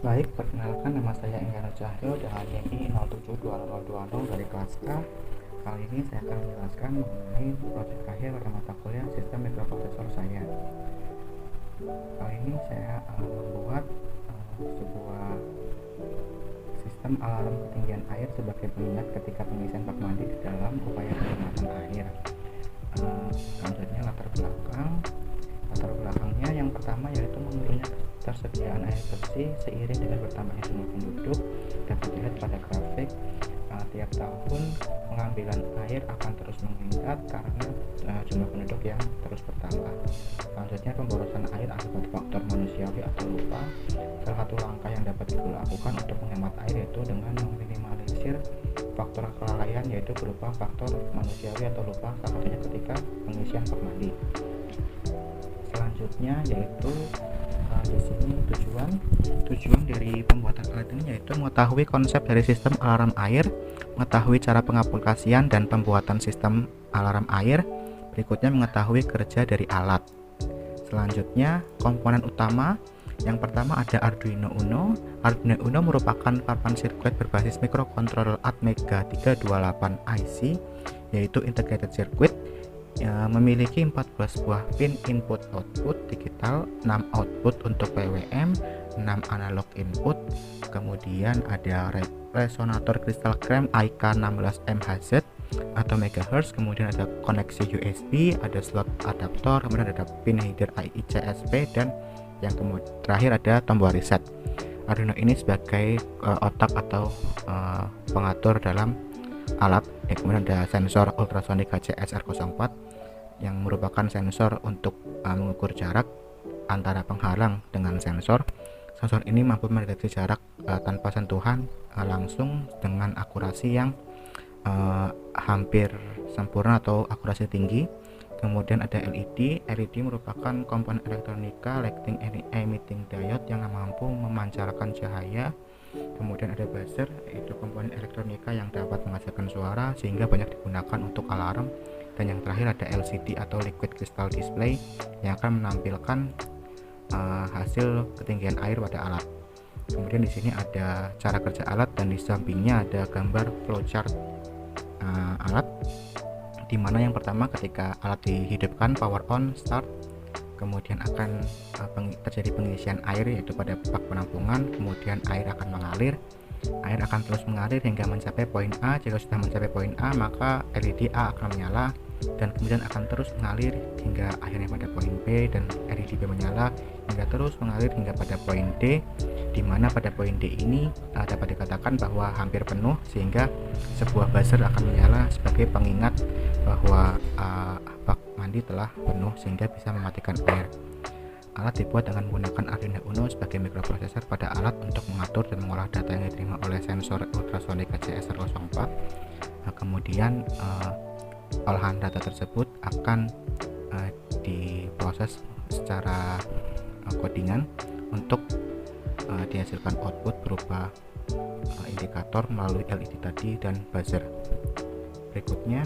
Baik, perkenalkan nama saya Enggano Cahyo dengan NII 072020 dari kelas A. Kali ini saya akan menjelaskan mengenai proyek akhir pada mata kuliah sistem mikroprosesor saya. Kali ini saya membuat sebuah sistem alarm ketinggian air sebagai pengingat ketika pengisian bak mandi di dalam upaya penghematan air. Selanjutnya latar belakangnya yang pertama yaitu menurunnya ketersediaan air bersih seiring dengan bertambahnya jumlah penduduk. Dapat dilihat pada grafik, tiap tahun pengambilan air akan terus meningkat karena jumlah penduduk yang terus bertambah. Selanjutnya pemborosan air akibat faktor manusiawi atau lupa. Salah satu langkah yang dapat dilakukan untuk menghemat air yaitu dengan meminimalisir faktor kelalaian, yaitu berupa faktor manusiawi atau lupa, salah satunya ketika pengisian bak mandi. Selanjutnya yaitu di sini tujuan dari pembuatan alat ini yaitu mengetahui konsep dari sistem alarm air, mengetahui cara pengaplikasian dan pembuatan sistem alarm air. Berikutnya mengetahui kerja dari alat. Selanjutnya komponen utama. Yang pertama ada Arduino Uno. Arduino Uno merupakan papan sirkuit berbasis microcontroller Atmega 328 IC, yaitu integrated circuit. Memiliki 14 buah pin input-output digital, 6 output untuk PWM, 6 analog input. Kemudian ada resonator crystal clamp IK16MHz atau megahertz. Kemudian ada koneksi USB, ada slot adaptor, kemudian ada pin header ICSP, dan yang terakhir ada tombol reset. Arduino ini sebagai otak atau pengatur dalam alat. Kemudian ada sensor ultrasonic HCSR04 yang merupakan sensor untuk mengukur jarak antara penghalang dengan sensor. Sensor ini mampu mendeteksi jarak tanpa sentuhan langsung dengan akurasi yang hampir sempurna atau akurasi tinggi. Kemudian ada LED. LED merupakan komponen elektronika lighting emitting diode yang mampu memancarkan cahaya. Kemudian ada buzzer, yaitu komponen elektronika yang dapat menghasilkan suara sehingga banyak digunakan untuk alarm. Dan yang terakhir ada LCD atau liquid crystal display yang akan menampilkan hasil ketinggian air pada alat. Kemudian di sini ada cara kerja alat dan di sampingnya ada gambar flowchart alat, di mana yang pertama ketika alat dihidupkan power on start, kemudian akan terjadi pengisian air yaitu pada bak penampungan. Kemudian air akan mengalir, air akan terus mengalir hingga mencapai poin A. Jika sudah mencapai poin A, maka LED A akan menyala dan kemudian akan terus mengalir hingga akhirnya pada poin B, dan LED B menyala hingga terus mengalir hingga pada poin D, di mana pada poin D ini dapat dikatakan bahwa hampir penuh, sehingga sebuah buzzer akan menyala sebagai pengingat bahwa bak mandi telah penuh sehingga bisa mematikan air. Alat dibuat dengan menggunakan Arduino Uno sebagai mikroprosesor pada alat untuk mengatur dan mengolah data yang diterima oleh sensor ultrasonic HCSR04. Kemudian olahan data tersebut akan diproses secara codingan untuk dihasilkan output berupa indikator melalui LED tadi dan buzzer. Berikutnya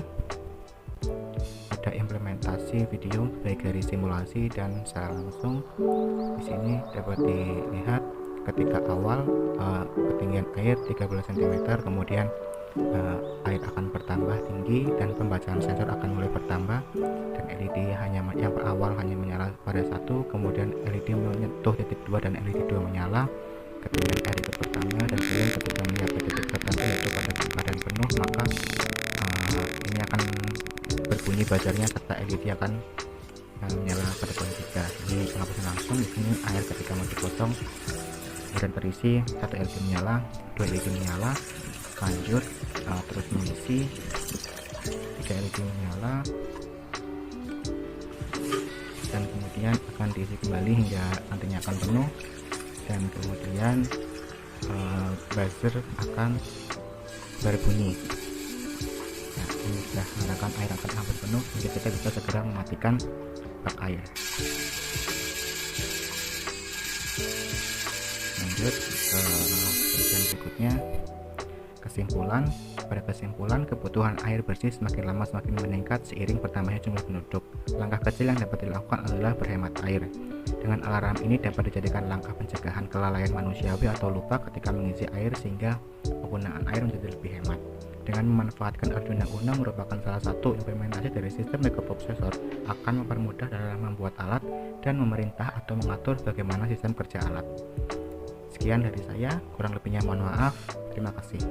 ada implementasi video baik dari simulasi dan secara langsung. Di sini dapat dilihat ketika awal ketinggian air 13 cm, kemudian air akan bertambah tinggi dan pembacaan sensor akan mulai bertambah, dan LED yang awal hanya menyala pada 1, kemudian LED menyentuh titik 2 dan LED 2 menyala. Ketinggian air itu bertambah dan kemudian ketika mencapai titik tertentu yaitu pada keadaan penuh, maka ini akan berbunyi buzzernya serta LED akan menyala pada poin 3. Jadi pengapusan langsung di sini air ketika masih kosong kemudian terisi, 1 LED menyala, 2 LED menyala, lanjut terus mengisi, 3 LED menyala, dan kemudian akan diisi kembali hingga nantinya akan penuh, dan kemudian buzzer akan berbunyi. Nah, ini sudah menandakan air akan hampir penuh sehingga kita bisa segera mematikan bak air. Lanjut ke bagian berikutnya, Pada kesimpulan, kebutuhan air bersih semakin lama semakin meningkat seiring bertambahnya jumlah penduduk. Langkah kecil yang dapat dilakukan adalah berhemat air. Dengan alarm ini dapat dijadikan langkah pencegahan kelalaian manusiawi atau lupa ketika mengisi air sehingga penggunaan air menjadi lebih hemat. Dengan memanfaatkan Arduino Uno merupakan salah satu implementasi dari sistem microprocessor akan mempermudah dalam membuat alat dan memerintah atau mengatur bagaimana sistem kerja alat. Sekian dari saya, kurang lebihnya mohon maaf. Terima kasih.